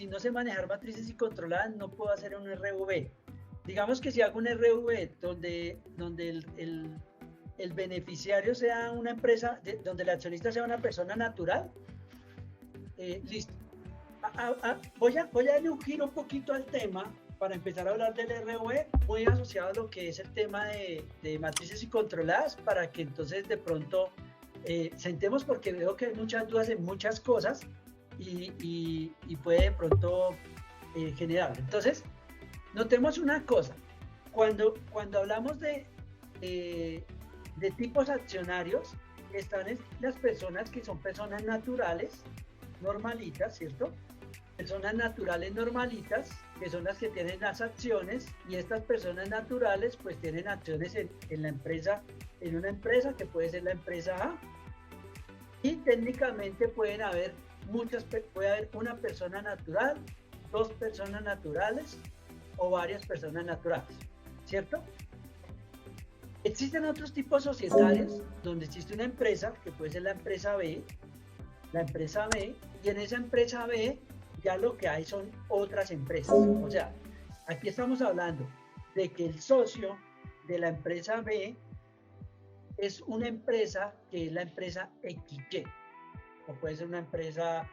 si no sé manejar matrices y controladas, no puedo hacer un RV. Digamos que si hago un RV donde el beneficiario sea una empresa, donde el accionista sea una persona natural, listo. Voy a darle un giro un poquito al tema para empezar a hablar del ROE, muy asociado a lo que es el tema de matrices y controladas, para que entonces de pronto sentemos, porque veo que hay muchas dudas en muchas cosas y puede de pronto generar. Entonces, notemos una cosa, cuando hablamos de tipos accionarios, están las personas que son personas naturales, normalitas, ¿cierto? Personas naturales normalitas, que son las que tienen las acciones, y estas personas naturales pues tienen acciones en la empresa, en una empresa que puede ser la empresa A, y técnicamente puede haber una persona natural, dos personas naturales o varias personas naturales, ¿cierto? Existen otros tipos societarios donde existe una empresa, que puede ser la empresa B, y en esa empresa B ya lo que hay son otras empresas. O sea, aquí estamos hablando de que el socio de la empresa B es una empresa que es la empresa XY, o puede ser una empresa,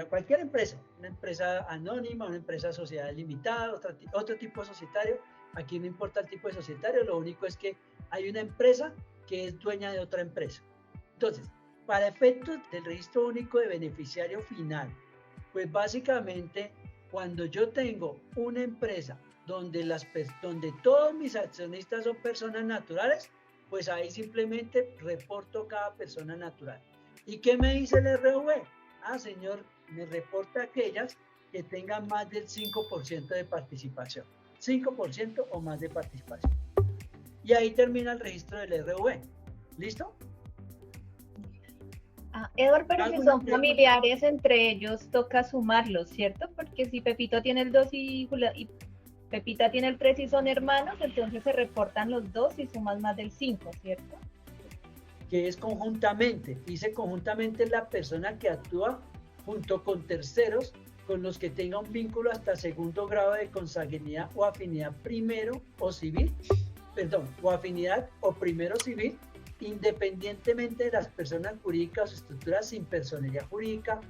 cualquier empresa, una empresa anónima, una empresa sociedad limitada, otro tipo societario. Aquí no importa el tipo de societario, lo único es que hay una empresa que es dueña de otra empresa. Entonces, para efectos del registro único de beneficiario final, pues básicamente cuando yo tengo una empresa donde todos mis accionistas son personas naturales, pues ahí simplemente reporto cada persona natural. ¿Y qué me dice el ROE? Ah, señor, me reporta aquellas que tengan más del 5% de participación. 5% o más de participación. Y ahí termina el registro del ROE. ¿Listo? Edward, pero si son familiares entre ellos, toca sumarlos, ¿cierto? Porque si Pepito tiene el 2 y Pepita tiene el 3 y son hermanos, entonces se reportan los 2 y sumas más del 5, ¿cierto? Que es conjuntamente. Dice conjuntamente es la persona que actúa junto con terceros con los que tenga un vínculo hasta segundo grado de consanguinidad o afinidad primero o civil, o afinidad o primero civil, independientemente de las personas jurídicas o estructuras sin personería jurídica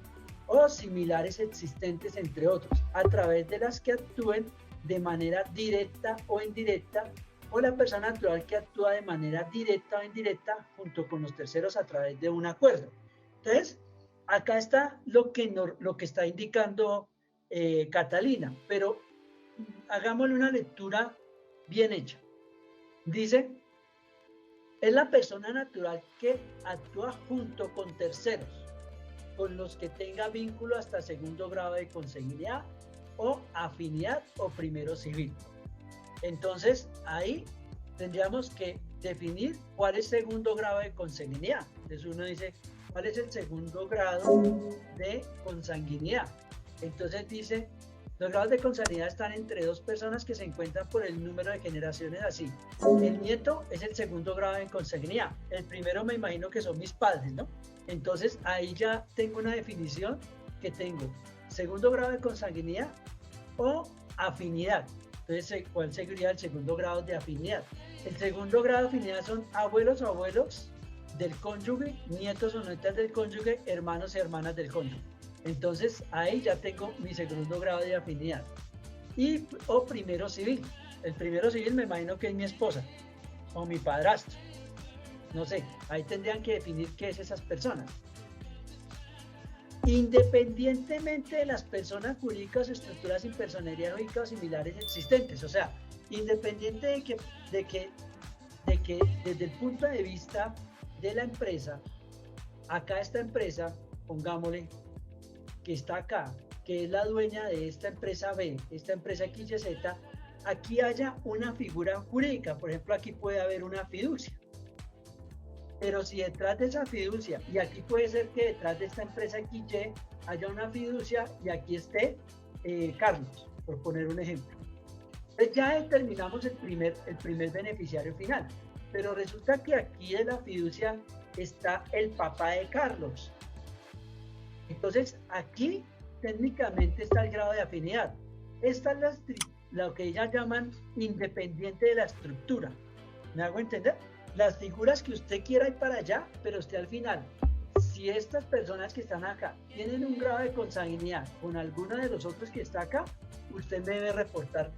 o similares existentes, entre otros, a través de las que actúen de manera directa o indirecta, o la persona natural que actúa de manera directa o indirecta junto con los terceros a través de un acuerdo. Entonces, acá está lo que está indicando Catalina, pero hagámosle una lectura bien hecha. Dice, es la persona natural que actúa junto con terceros, con los que tenga vínculo hasta segundo grado de consanguinidad o afinidad o primero civil. Entonces, ahí tendríamos que definir cuál es segundo grado de consanguinidad. Entonces uno dice, ¿cuál es el segundo grado de consanguinidad? Entonces dice, los grados de consanguinidad están entre dos personas que se encuentran por el número de generaciones así. El nieto es el segundo grado de consanguinidad. El primero me imagino que son mis padres, ¿no? Entonces ahí ya tengo una definición que tengo segundo grado de consanguinidad o afinidad. Entonces, ¿cuál sería el segundo grado de afinidad? El segundo grado de afinidad son abuelos o abuelos del cónyuge, nietos o nietas del cónyuge, hermanos y hermanas del cónyuge. Entonces, ahí ya tengo mi segundo grado de afinidad. O primero civil. El primero civil me imagino que es mi esposa o mi padrastro. No sé, ahí tendrían que definir qué es esas personas. Independientemente de las personas jurídicas o estructuras sin personería jurídica o similares existentes. O sea, independiente de que desde el punto de vista de la empresa, acá esta empresa, pongámosle, que está acá, que es la dueña de esta empresa B, esta empresa XYZ, aquí haya una figura jurídica. Por ejemplo, aquí puede haber una fiducia. Pero si detrás de esa fiducia, y aquí puede ser que detrás de esta empresa XY haya una fiducia y aquí esté Carlos, por poner un ejemplo. Entonces ya determinamos el primer beneficiario final, pero resulta que aquí de la fiducia está el papá de Carlos. Entonces aquí técnicamente está el grado de afinidad. Esta es lo que ellas llaman independiente de la estructura. ¿Me hago entender? Las figuras que usted quiera ir para allá, pero usted al final, si estas personas que están acá tienen un grado de consanguinidad con alguno de los otros que está acá, usted debe reportar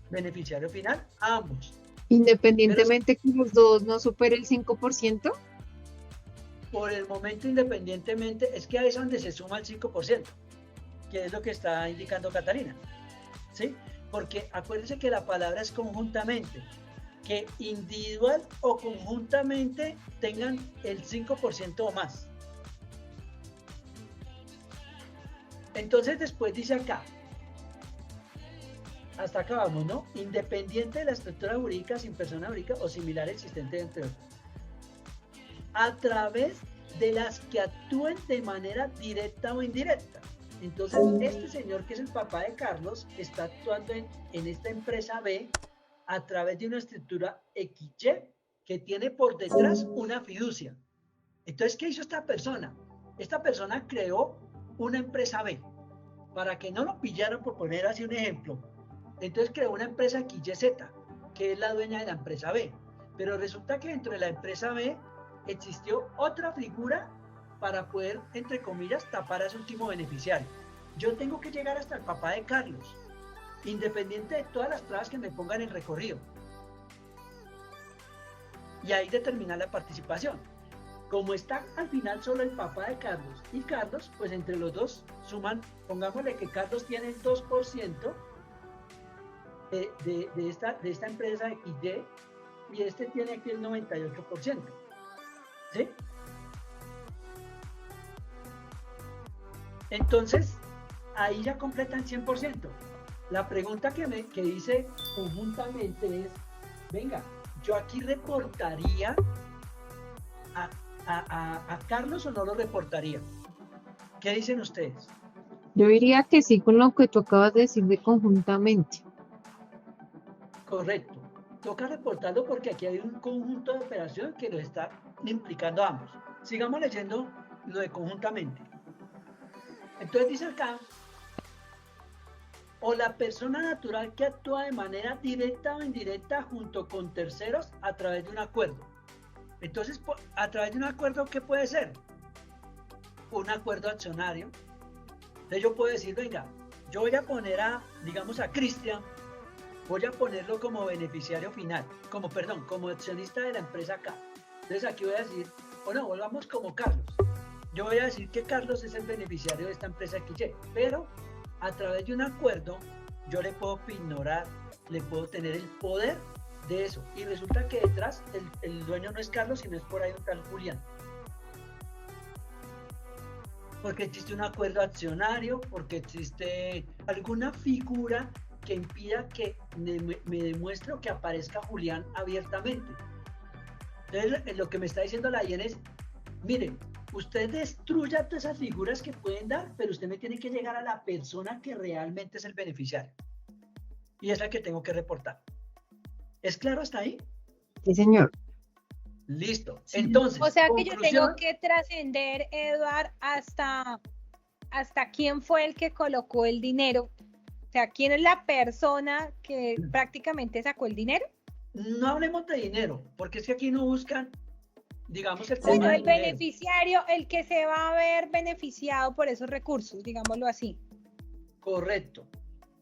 beneficiario final a ambos. Independientemente que los dos no supere el 5%. Por el momento, independientemente, es que ahí es donde se suma el 5%, que es lo que está indicando Catalina, ¿sí? Porque acuérdense que la palabra es conjuntamente, que individual o conjuntamente tengan el 5% o más. Entonces después dice acá, hasta acá vamos, ¿no? Independiente de la estructura jurídica, sin persona jurídica o similar existente entre otros, a través de las que actúen de manera directa o indirecta. Entonces, este señor que es el papá de Carlos está actuando en esta empresa B a través de una estructura XY que tiene por detrás una fiducia. Entonces, ¿qué hizo esta persona? Esta persona creó una empresa B, para que no lo pillaran, por poner así un ejemplo. Entonces creó una empresa XYZ, que es la dueña de la empresa B. Pero resulta que dentro de la empresa B existió otra figura para poder, entre comillas, tapar a ese último beneficiario. Yo tengo que llegar hasta el papá de Carlos, independiente de todas las trabas que me pongan en el recorrido. Y ahí determinar la participación. Como está al final solo el papá de Carlos y Carlos, pues entre los dos suman, pongámosle que Carlos tiene el 2% de esta empresa XY y este tiene aquí el 98%. ¿Sí? Entonces, ahí ya completan 100%. La pregunta que hice conjuntamente es, venga, yo aquí reportaría a Carlos o no lo reportaría. ¿Qué dicen ustedes? Yo diría que sí con lo que tú acabas de decir de conjuntamente. Correcto. Toca reportarlo porque aquí hay un conjunto de operaciones que lo está implicando a ambos. Sigamos leyendo lo de conjuntamente. Entonces dice acá, o la persona natural que actúa de manera directa o indirecta junto con terceros a través de un acuerdo. Entonces, a través de un acuerdo, ¿qué puede ser? Un acuerdo accionario. Entonces yo puedo decir, venga, yo voy a poner digamos a Cristian, voy a ponerlo como beneficiario final, como accionista de la empresa K. Entonces aquí voy a decir, volvamos como Carlos. Yo voy a decir que Carlos es el beneficiario de esta empresa XY, pero a través de un acuerdo yo le puedo ignorar, le puedo tener el poder de eso. Y resulta que detrás el dueño no es Carlos, sino es por ahí un tal Julián. Porque existe un acuerdo accionario, porque existe alguna figura que impida que me demuestre o que aparezca Julián abiertamente. Entonces, lo que me está diciendo la IEN es, miren, usted destruya todas esas figuras que pueden dar, pero usted me tiene que llegar a la persona que realmente es el beneficiario. Y es la que tengo que reportar. ¿Es claro hasta ahí? Sí, señor. Listo. Entonces, o sea que yo tengo que trascender, Eduard, hasta quién fue el que colocó el dinero. O sea, ¿quién es la persona que prácticamente sacó el dinero? No hablemos de dinero, porque es que aquí no buscan, digamos, el tema sino del el dinero. beneficiario, el que se va a ver beneficiado por esos recursos, digámoslo así. Correcto.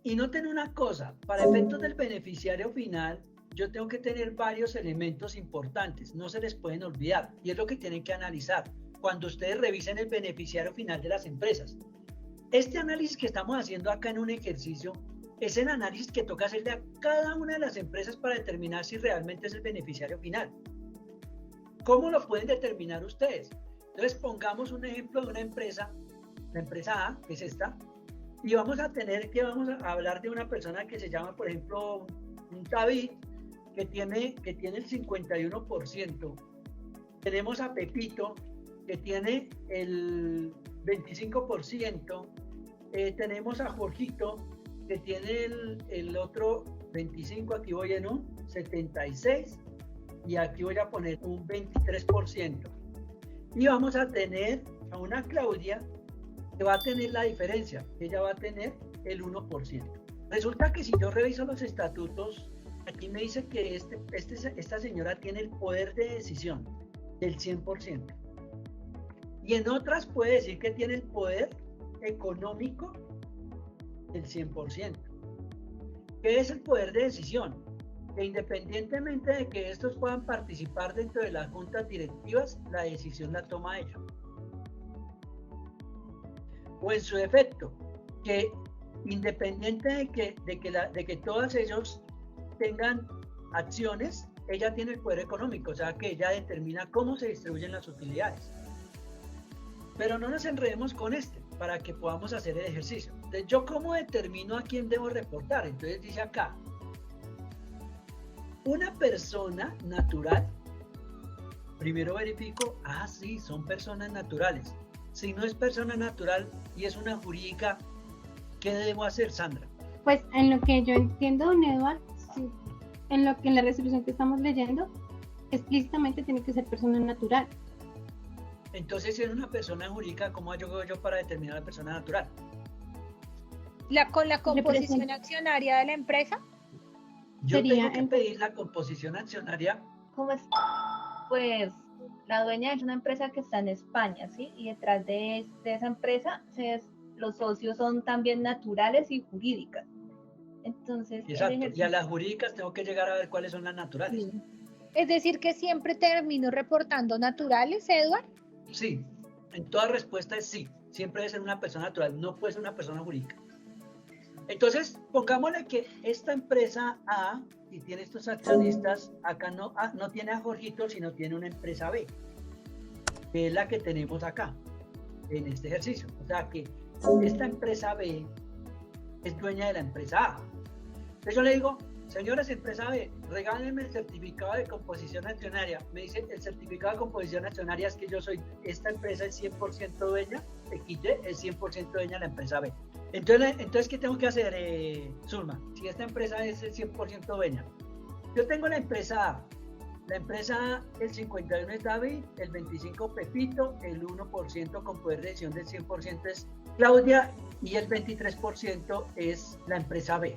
Y noten una cosa, para efectos del beneficiario final, yo tengo que tener varios elementos importantes, no se les pueden olvidar, y es lo que tienen que analizar cuando ustedes revisen el beneficiario final de las empresas. Este análisis que estamos haciendo acá en un ejercicio es el análisis que toca hacerle a cada una de las empresas para determinar si realmente es el beneficiario final. ¿Cómo lo pueden determinar ustedes? Entonces pongamos un ejemplo de una empresa, la empresa A, que es esta, y vamos a hablar de una persona que se llama, por ejemplo, un David, que tiene el 51%. Tenemos a Pepito, que tiene el 25%. Tenemos a Jorgito, que tiene el otro 25%. Aquí voy en un 76%. Y aquí voy a poner un 23%. Y vamos a tener a una Claudia, que va a tener la diferencia, ella va a tener el 1%. Resulta que si yo reviso los estatutos, aquí me dice que esta señora tiene el poder de decisión del 100%. Y en otras puede decir que tiene el poder económico del 100%. ¿Qué es el poder de decisión? Que independientemente de que estos puedan participar dentro de las juntas directivas, la decisión la toma ella. O en su defecto, que independiente de que todos ellos tengan acciones, ella tiene el poder económico, o sea que ella determina cómo se distribuyen las utilidades. Pero no nos enredemos con para que podamos hacer el ejercicio. Entonces, ¿yo cómo determino a quién debo reportar? Entonces dice acá, una persona natural, primero verifico, sí, son personas naturales. Si no es persona natural y es una jurídica, ¿qué debo hacer, Sandra? Pues en lo que yo entiendo, don Eduardo, sí, en la resolución que estamos leyendo, explícitamente tiene que ser persona natural. Entonces, si es una persona jurídica, ¿cómo hago yo para determinar la persona natural? Con la composición accionaria de la empresa. Yo tengo que pedir la composición accionaria. ¿Cómo es? Pues la dueña es una empresa que está en España, ¿sí? Y detrás de esa empresa, los socios son también naturales y jurídicas. Entonces, exacto, y a las jurídicas tengo que llegar a ver cuáles son las naturales. Sí. Es decir, que siempre termino reportando naturales, Edward. Sí, en toda respuesta es sí. Siempre debe ser una persona natural, no puede ser una persona jurídica. Entonces, pongámosle que esta empresa A, y tiene estos accionistas, acá no tiene a Jorgito, sino tiene una empresa B, que es la que tenemos acá, en este ejercicio. O sea que esta empresa B es dueña de la empresa A. Entonces yo le digo, señores, empresa B, regálenme el certificado de composición accionaria. Me dicen, el certificado de composición accionaria es que esta empresa es 100% dueña, XY es 100% dueña de la empresa B. Entonces, ¿qué tengo que hacer, Zulma? Si esta empresa es el 100% dueña. Yo tengo la empresa A. La empresa A, el 51 es David, el 25 Pepito, el 1% con poder de decisión del 100% es Claudia y el 23% es la empresa B.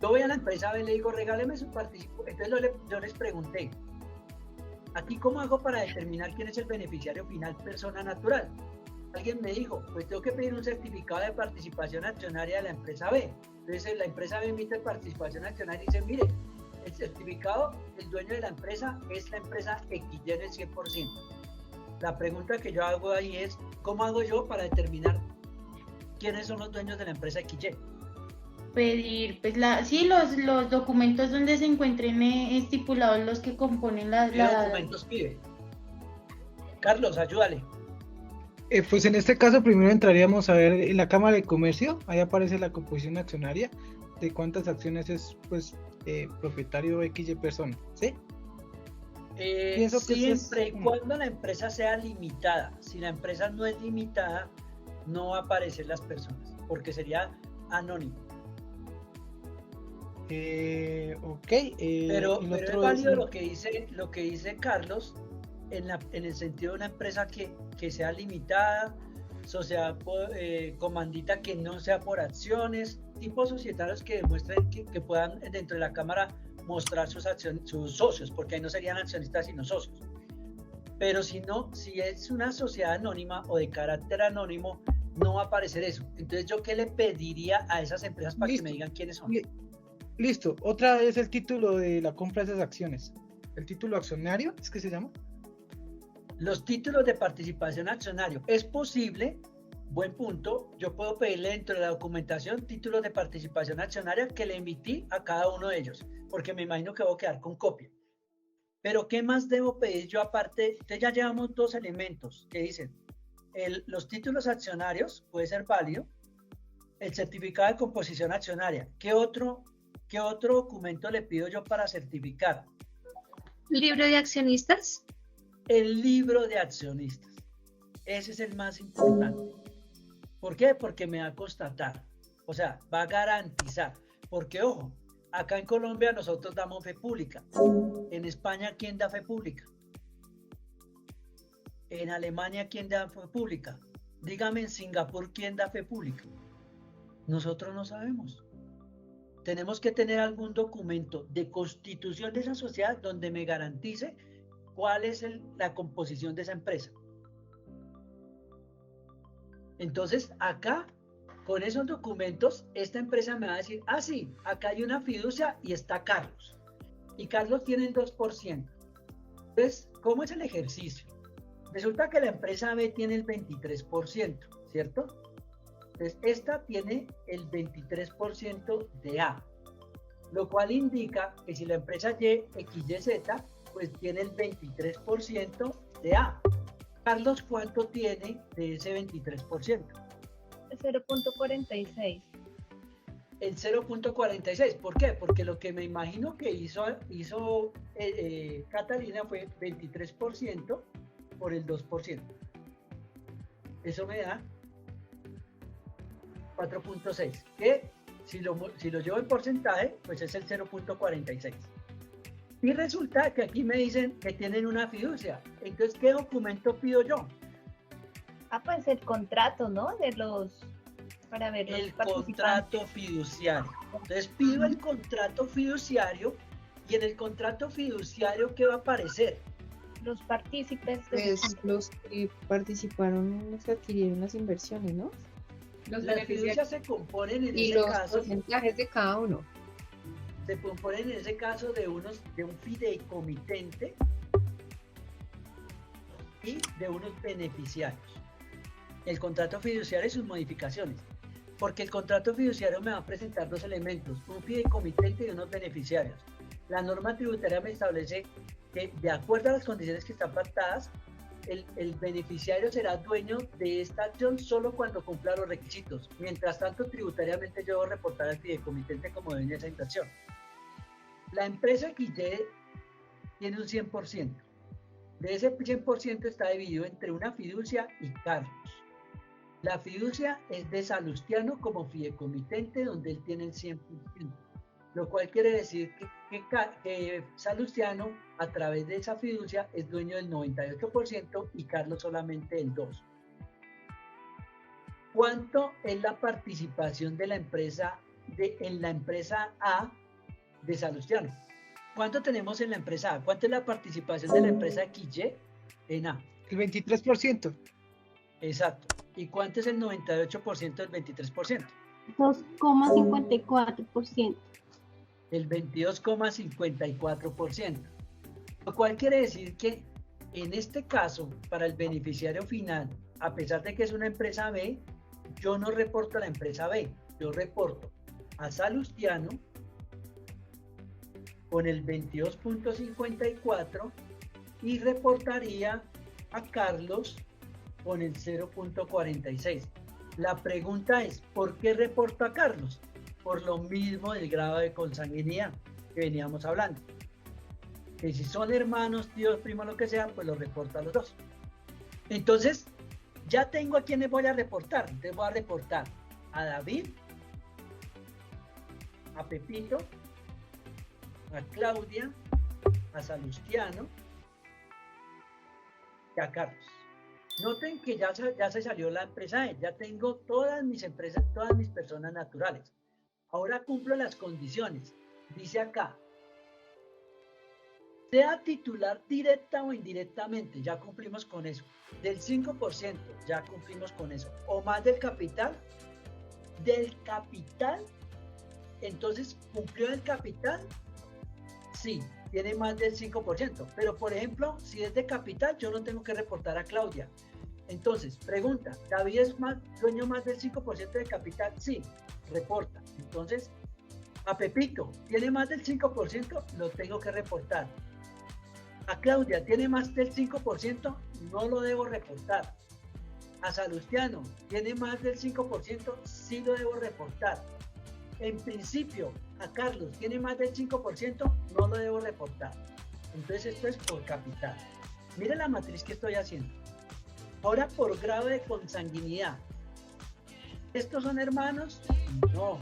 Yo voy a la empresa B y le digo, regáleme su participación. Entonces yo les pregunté, ¿aquí cómo hago para determinar quién es el beneficiario final, persona natural? Alguien me dijo, pues tengo que pedir un certificado de participación accionaria de la empresa B. Entonces la empresa B emite participación accionaria y dice, mire, el certificado, el dueño de la empresa es la empresa XY en el 100%. La pregunta que yo hago ahí es, ¿cómo hago yo para determinar quiénes son los dueños de la empresa XY? Pedir, pues los documentos donde se encuentren estipulados los que componen ¿Qué documentos pide? Carlos, ayúdale. Pues en este caso primero entraríamos a ver en la Cámara de Comercio, ahí aparece la composición accionaria, de cuántas acciones es pues propietario XY persona, ¿sí? Pienso que siempre y cuando la empresa sea limitada. Si la empresa no es limitada, no va a aparecer las personas, porque sería anónimo. Pero es válido lo que dice Carlos en el sentido de una empresa que sea limitada, sociedad comandita que no sea por acciones, tipos societarios que demuestren que puedan dentro de la Cámara mostrar sus socios, porque ahí no serían accionistas sino socios. Pero si es una sociedad anónima o de carácter anónimo, no va a aparecer eso. Entonces, ¿yo qué le pediría a esas empresas para que me digan quiénes son? Listo, otra vez el título de la compra de esas acciones. ¿El título accionario es que se llama? Los títulos de participación accionario. Es posible, buen punto, yo puedo pedirle dentro de la documentación títulos de participación accionaria que le emití a cada uno de ellos, porque me imagino que voy a quedar con copia. Pero ¿qué más debo pedir yo aparte? Entonces ya llevamos dos elementos que dicen, los títulos accionarios puede ser válido, el certificado de composición accionaria. ¿Qué otro documento le pido yo para certificar? ¿Libro de accionistas? El libro de accionistas. Ese es el más importante. ¿Por qué? Porque me va a constatar. O sea, va a garantizar. Porque, ojo, acá en Colombia nosotros damos fe pública. En España, ¿quién da fe pública? En Alemania, ¿quién da fe pública? Dígame en Singapur quién da fe pública. Nosotros no sabemos. Tenemos que tener algún documento de constitución de esa sociedad donde me garantice cuál es la composición de esa empresa. Entonces, acá, con esos documentos, esta empresa me va a decir, ah, sí, acá hay una fiducia y está Carlos. Y Carlos tiene el 2%. Entonces, ¿cómo es el ejercicio? Resulta que la empresa B tiene el 23%, ¿cierto? Entonces, esta tiene el 23% de A, lo cual indica que si la empresa Y, XYZ, pues tiene el 23% de A. Carlos, ¿cuánto tiene de ese 23%? 0.46. El 0.46. ¿Por qué? Porque lo que me imagino que hizo Catalina fue 23% por el 2%. Eso me da 4.6. Que si lo llevo en porcentaje, pues es el 0.46. Y resulta que aquí me dicen que tienen una fiducia. Entonces, ¿qué documento pido yo? Ah, pues el contrato, ¿no? Para ver los El participantes. contrato fiduciario. Entonces pido el contrato fiduciario y en el contrato fiduciario, ¿qué va a aparecer? Los partícipes. Pues los que participaron en los que adquirieron las inversiones, ¿no? Los Las beneficiarios. fiducias se componen en Y ese los caso, porcentajes de cada uno. se componen en ese caso de un fideicomitente y de unos beneficiarios. El contrato fiduciario y sus modificaciones. Porque el contrato fiduciario me va a presentar dos elementos, un fideicomitente y unos beneficiarios. La norma tributaria me establece que, de acuerdo a las condiciones que están pactadas, el beneficiario será dueño de esta acción solo cuando cumpla los requisitos. Mientras tanto, tributariamente yo debo reportar al fideicomitente como dueño de esa inversión. La empresa XY tiene un 100%. De ese 100% está dividido entre una fiducia y Carlos. La fiducia es de Salustiano como fideicomitente, donde él tiene el 100%, lo cual quiere decir que Salustiano, a través de esa fiducia, es dueño del 98% y Carlos solamente el 2%. ¿Cuánto es la participación de la empresa en la empresa A de Salustiano? ¿Cuánto tenemos en la empresa A? ¿Cuánto es la participación de la empresa XY en A? El 23%. Exacto. ¿Y cuánto es el 98% del 23%? 2,54%. El 22,54%. Lo cual quiere decir que en este caso, para el beneficiario final, a pesar de que es una empresa B, yo no reporto a la empresa B, yo reporto a Salustiano con el 22.54 y reportaría a Carlos con el 0.46. La pregunta es, ¿por qué reporto a Carlos? Por lo mismo del grado de consanguinidad que veníamos hablando. Que si son hermanos, tíos, primos, lo que sea, pues lo reporto a los dos. Entonces, ya tengo a quienes voy a reportar. Entonces voy a reportar a David, a Pepito, a Claudia, a Salustiano y a Carlos. Noten que ya se salió la empresa E, ya tengo todas mis empresas, todas mis personas naturales. Ahora cumplo las condiciones. Dice acá, sea titular directa o indirectamente, ya cumplimos con eso. Del 5%, ya cumplimos con eso. O más del capital, entonces cumplió el capital, sí, tiene más del 5%. Pero por ejemplo, si es de capital, yo no tengo que reportar a Claudia. Entonces, pregunta, ¿David es dueño más del 5% de capital? Sí, reporta. Entonces, a Pepito, ¿tiene más del 5%? Lo tengo que reportar. A Claudia, ¿tiene más del 5%? No lo debo reportar. A Salustiano, ¿tiene más del 5%? Sí lo debo reportar. En principio, a Carlos, ¿tiene más del 5%? No lo debo reportar. Entonces, esto es por capital. Mire la matriz que estoy haciendo. Ahora, por grado de consanguinidad. ¿Estos son hermanos? No.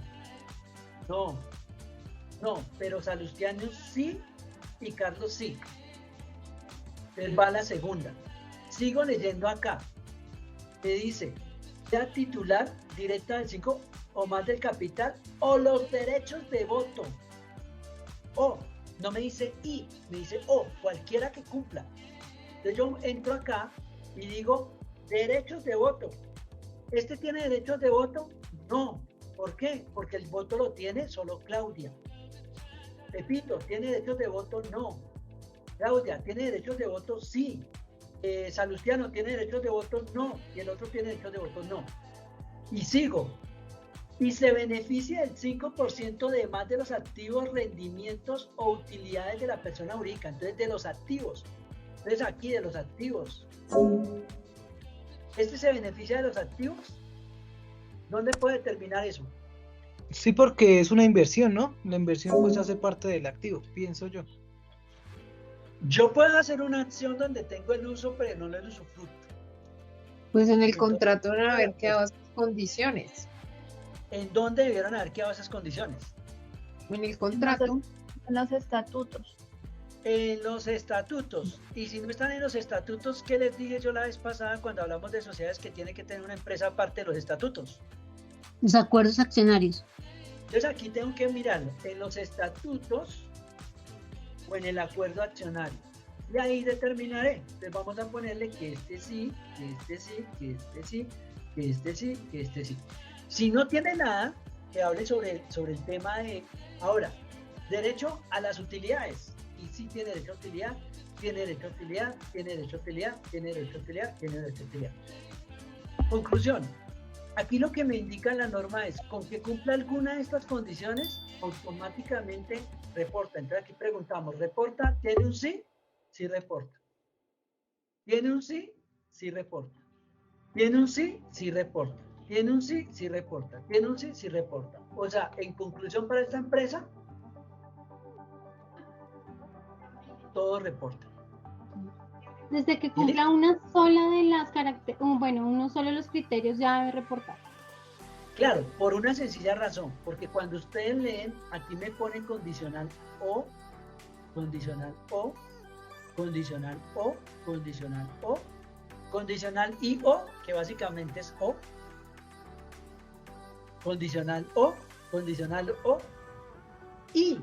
Pero Salustiano sí y Carlos sí. Entonces va la segunda. Sigo leyendo acá. Me dice, sea titular directa del 5 o más del capital o los derechos de voto. O, no me dice y, me dice o, cualquiera que cumpla. Entonces yo entro acá y digo derechos de voto. ¿Este tiene derechos de voto? No. ¿Por qué? Porque el voto lo tiene solo Claudia. Pepito, ¿tiene derechos de voto? No. Claudia, ¿tiene derechos de voto? Sí. Salustiano, ¿tiene derechos de voto? No. Y el otro tiene derechos de voto, no. Y sigo. Y se beneficia del 5% de más de los activos, rendimientos o utilidades de la persona jurídica. Entonces, de los activos. Entonces, aquí de los activos. ¿Este se beneficia de los activos? ¿Dónde puede determinar eso? Sí, porque es una inversión, ¿no? La inversión pues hace parte del activo, pienso yo. Yo puedo hacer una acción donde tengo el uso, pero no el usufructo. Pues en el Entonces, contrato deben haber quedado esas condiciones. ¿En dónde debieron haber quedado esas condiciones? En el contrato. En los estatutos. En los estatutos. Y si no están en los estatutos, ¿qué les dije yo la vez pasada cuando hablamos de sociedades que tiene que tener una empresa aparte de los estatutos? Los acuerdos accionarios. Entonces aquí tengo que mirarlo en los estatutos o en el acuerdo accionario. Y ahí determinaré. Entonces vamos a ponerle que este sí, que este sí, que este sí, que este sí, que este sí. Si no tiene nada, que hable sobre el tema de, ahora, derecho a las utilidades. Y sí tiene derecho a utilidad, tiene derecho a utilidad, tiene derecho a utilidad, tiene derecho a utilidad, tiene derecho a utilidad. Conclusión. Aquí lo que me indica la norma es, con que cumpla alguna de estas condiciones, automáticamente reporta. Entonces aquí preguntamos, ¿reporta? ¿Tiene un sí? Sí reporta. ¿Tiene un sí? Sí reporta. ¿Tiene un sí? Sí reporta. ¿Tiene un sí? Sí reporta. ¿Tiene un sí? Sí reporta. O sea, en conclusión para esta empresa, todo reporta. Desde que cumpla una sola de las uno solo de los criterios ya debe reportar. Claro, por una sencilla razón, porque cuando ustedes leen, aquí me ponen condicional o, condicional o, condicional o, condicional o, condicional y o, que básicamente es o, condicional o, y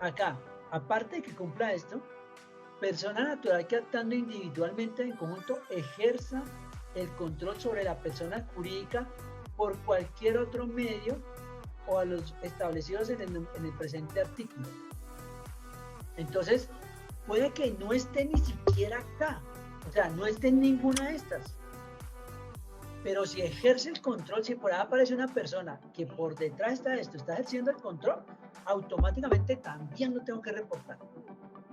acá, aparte de que cumpla esto, persona natural que actuando individualmente en conjunto ejerza el control sobre la persona jurídica por cualquier otro medio o a los establecidos en el presente artículo. Entonces, puede que no esté ni siquiera acá, o sea, no esté en ninguna de estas. Pero si ejerce el control, si por ahí aparece una persona que por detrás está esto, está ejerciendo el control, automáticamente también lo tengo que reportar.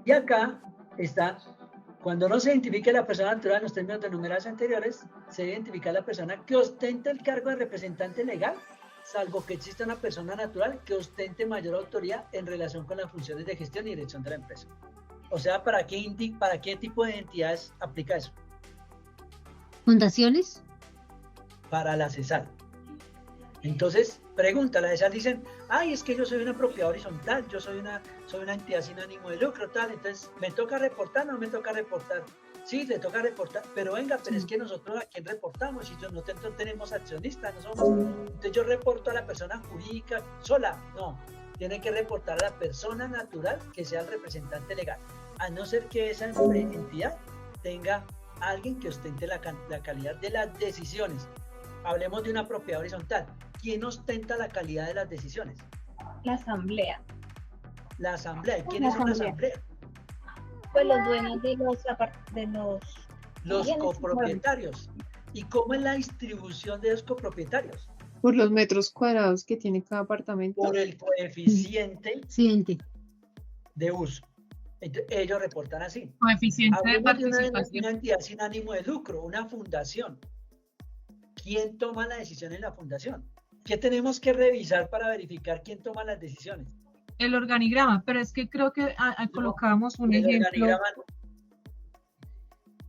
Y acá está, cuando no se identifique la persona natural en los términos de numerados anteriores, se debe identificar la persona que ostenta el cargo de representante legal, salvo que exista una persona natural que ostente mayor autoridad en relación con las funciones de gestión y dirección de la empresa. O sea, ¿para qué tipo de entidades aplica eso? ¿Fundaciones? Para la CESAL. Entonces, pregunta, la CESAL dicen, ay, es que yo soy una propiedad horizontal, yo soy una entidad sin ánimo de lucro, tal, entonces, ¿me toca reportar o no me toca reportar? Sí, le toca reportar, pero venga, pero es que nosotros a quién reportamos, si nosotros tenemos accionistas, no somos, entonces yo reporto a la persona jurídica sola, no, tiene que reportar a la persona natural que sea el representante legal, a no ser que esa entidad tenga a alguien que ostente la calidad de las decisiones. Hablemos de una propiedad horizontal. ¿Quién ostenta la calidad de las decisiones? La asamblea. La asamblea. ¿Quién es una asamblea? Pues los dueños de los copropietarios. ¿Y cómo es la distribución de los copropietarios? Por los metros cuadrados que tiene cada apartamento. Por el coeficiente de uso. Entonces, ellos reportan así. Coeficiente de participación. De una entidad sin ánimo de lucro, una fundación. ¿Quién toma la decisión en la fundación? ¿Qué tenemos que revisar para verificar quién toma las decisiones? El organigrama, pero es que creo que colocábamos un ejemplo. No.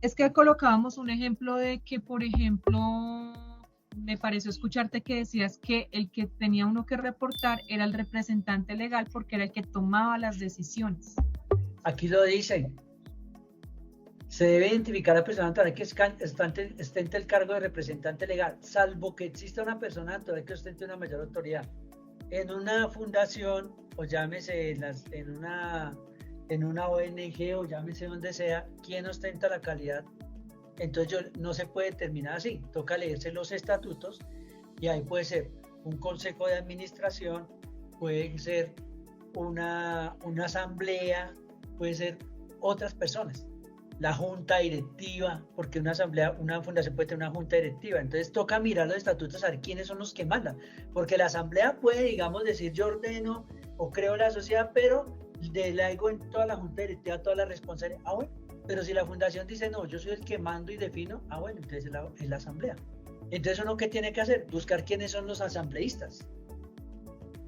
Es que colocábamos un ejemplo de que, por ejemplo, me pareció escucharte que decías que el que tenía uno que reportar era el representante legal porque era el que tomaba las decisiones. Aquí lo dicen. Se debe identificar a la persona natural que ostente el cargo de representante legal, salvo que exista una persona natural que ostente una mayor autoridad. En una fundación, o llámese en una ONG, o llámese donde sea, ¿quién ostenta la calidad? Entonces no se puede determinar así, toca leerse los estatutos y ahí puede ser un consejo de administración, puede ser una asamblea, puede ser otras personas, la junta directiva, porque una fundación puede tener una junta directiva, entonces toca mirar los estatutos a ver quiénes son los que mandan, porque la asamblea puede, digamos, decir yo ordeno o creo la sociedad, pero delego en toda la junta directiva toda la responsabilidad. Bueno, pero si la fundación dice no, yo soy el que mando y defino, bueno, entonces es la asamblea. Entonces uno, ¿qué tiene que hacer? Buscar quiénes son los asambleístas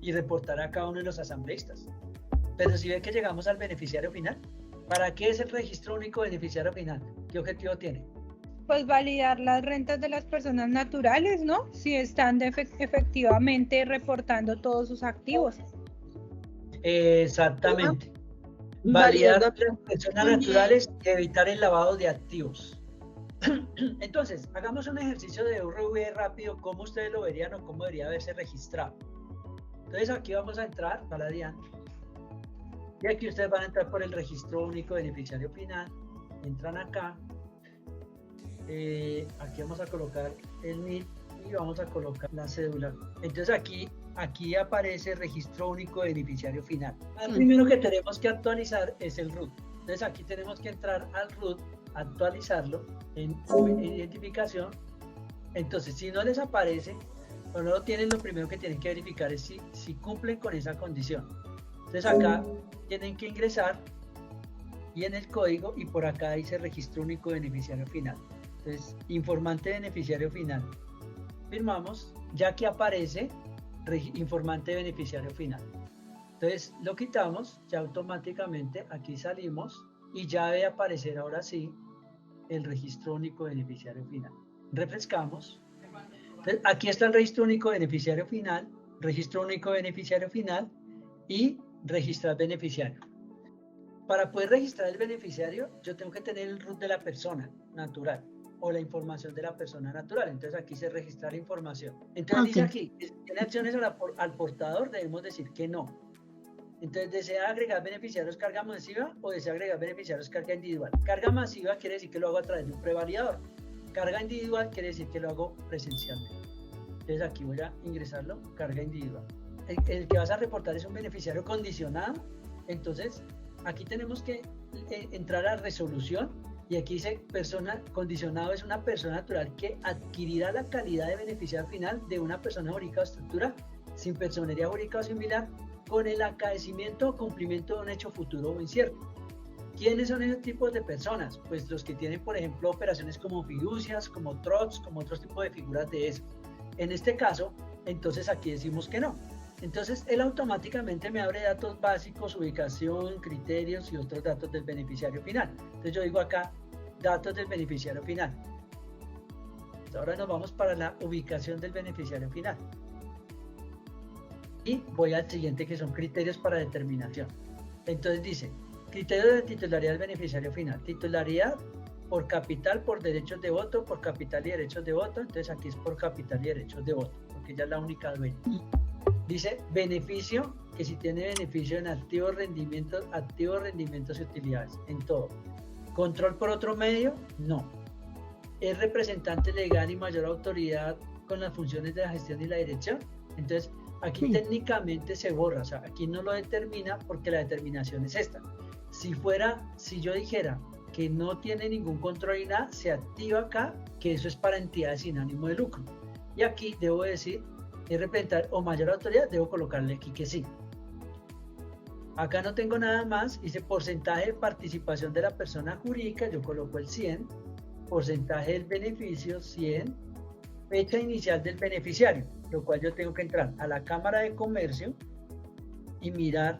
y reportar a cada uno de los asambleístas. Pero si ve que llegamos al beneficiario final, ¿para qué es el registro único beneficiario final? ¿Qué objetivo tiene? Pues validar las rentas de las personas naturales, ¿no? Si están efectivamente reportando todos sus activos. Exactamente. Validar las personas naturales y evitar el lavado de activos. Entonces, hagamos un ejercicio de URV rápido, cómo ustedes lo verían o cómo debería haberse registrado. Entonces aquí vamos a entrar para DIAN. Y aquí ustedes van a entrar por el registro único beneficiario final. Entran acá. Aquí vamos a colocar el NIT y vamos a colocar la cédula. Entonces aquí aparece registro único beneficiario final. El primero que tenemos que actualizar es el RUT. Entonces aquí tenemos que entrar al RUT, actualizarlo en identificación. Entonces si no les aparece o no lo tienen, lo primero que tienen que verificar es si cumplen con esa condición. Entonces acá tienen que ingresar y en el código, y por acá dice registro único beneficiario final. Entonces, informante beneficiario final. Firmamos, ya que aparece informante beneficiario final. Entonces lo quitamos, ya automáticamente aquí salimos y ya debe aparecer ahora sí el registro único beneficiario final. Refrescamos. Entonces, aquí está el registro único beneficiario final, registro único beneficiario final y registrar beneficiario. Para poder registrar el beneficiario, yo tengo que tener el RUT de la persona natural o la información de la persona natural. Entonces aquí se registrar información. Entonces dice aquí, ¿tiene acciones al portador? Debemos decir que no. Entonces, ¿desea agregar beneficiarios carga masiva o desea agregar beneficiarios carga individual? Carga masiva quiere decir que lo hago a través de un prevalidador. Carga individual quiere decir que lo hago presencialmente. Entonces aquí voy a ingresarlo, carga individual. El que vas a reportar es un beneficiario condicionado. Entonces aquí tenemos que entrar a resolución y aquí dice persona condicionado es una persona natural que adquirirá la calidad de beneficiario final de una persona jurídica o estructura sin personería jurídica o similar con el acaecimiento o cumplimiento de un hecho futuro o incierto. ¿Quiénes son esos tipos de personas? Pues los que tienen, por ejemplo, operaciones como fiducias, como trots, como otros tipos de figuras de eso. En este caso, entonces aquí decimos que no. Entonces él automáticamente me abre datos básicos, ubicación, criterios y otros datos del beneficiario final. Entonces yo digo acá, datos del beneficiario final. Ahora nos vamos para la ubicación del beneficiario final. Y voy al siguiente, que son criterios para determinación. Entonces dice, criterios de titularidad del beneficiario final. Titularidad por capital, por derechos de voto, por capital y derechos de voto. Entonces aquí es por capital y derechos de voto, porque ella es la única dueña. Dice beneficio, que si tiene beneficio en activos, rendimientos y utilidades, en todo. Control por otro medio, no. Es representante legal y mayor autoridad con las funciones de la gestión y la dirección. Entonces aquí técnicamente se borra, o sea, aquí no lo determina porque la determinación es esta. Si yo dijera que no tiene ningún control y nada, se activa acá que eso es para entidades sin ánimo de lucro. Y aquí debo decir, es representar o mayor autoridad, debo colocarle aquí que sí. Acá no tengo nada más, dice porcentaje de participación de la persona jurídica, yo coloco el 100, porcentaje del beneficio 100, fecha inicial del beneficiario, lo cual yo tengo que entrar a la Cámara de Comercio y mirar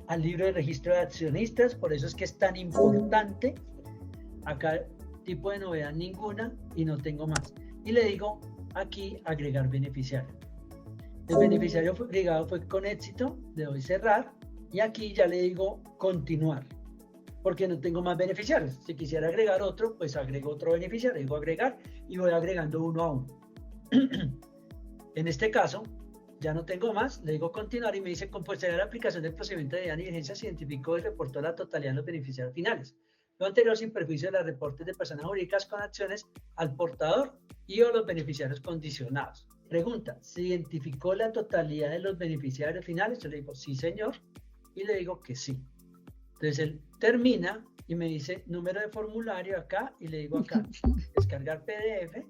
al libro de registro de accionistas, por eso es que es tan importante. Acá tipo de novedad ninguna y no tengo más. Y le digo aquí agregar beneficiario. El beneficiario agregado fue con éxito, le doy cerrar y aquí ya le digo continuar. porque no tengo más beneficiarios. Si quisiera agregar otro, pues agrego otro beneficiario, digo agregar y voy agregando uno a uno. En este caso, ya no tengo más, le digo continuar y me dice, con posterior a la aplicación del procedimiento de diligencia se identificó y reportó la totalidad de los beneficiarios finales. Lo anterior sin perjuicio de los reportes de personas jurídicas con acciones al portador y o los beneficiarios condicionados. Pregunta, ¿se identificó la totalidad de los beneficiarios finales? Yo le digo, sí señor, y le digo que sí. Entonces él termina y me dice número de formulario acá, y le digo acá, descargar PDF,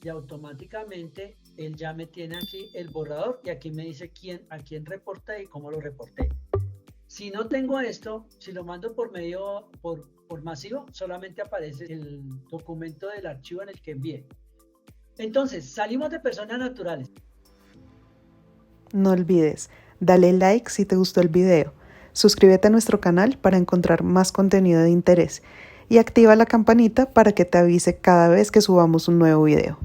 y automáticamente él ya me tiene aquí el borrador, y aquí me dice a quién reporté y cómo lo reporté. Si no tengo esto, si lo mando por masivo, solamente aparece el documento del archivo en el que envié. Entonces, salimos de personas naturales. No olvides, dale like si te gustó el video, suscríbete a nuestro canal para encontrar más contenido de interés y activa la campanita para que te avise cada vez que subamos un nuevo video.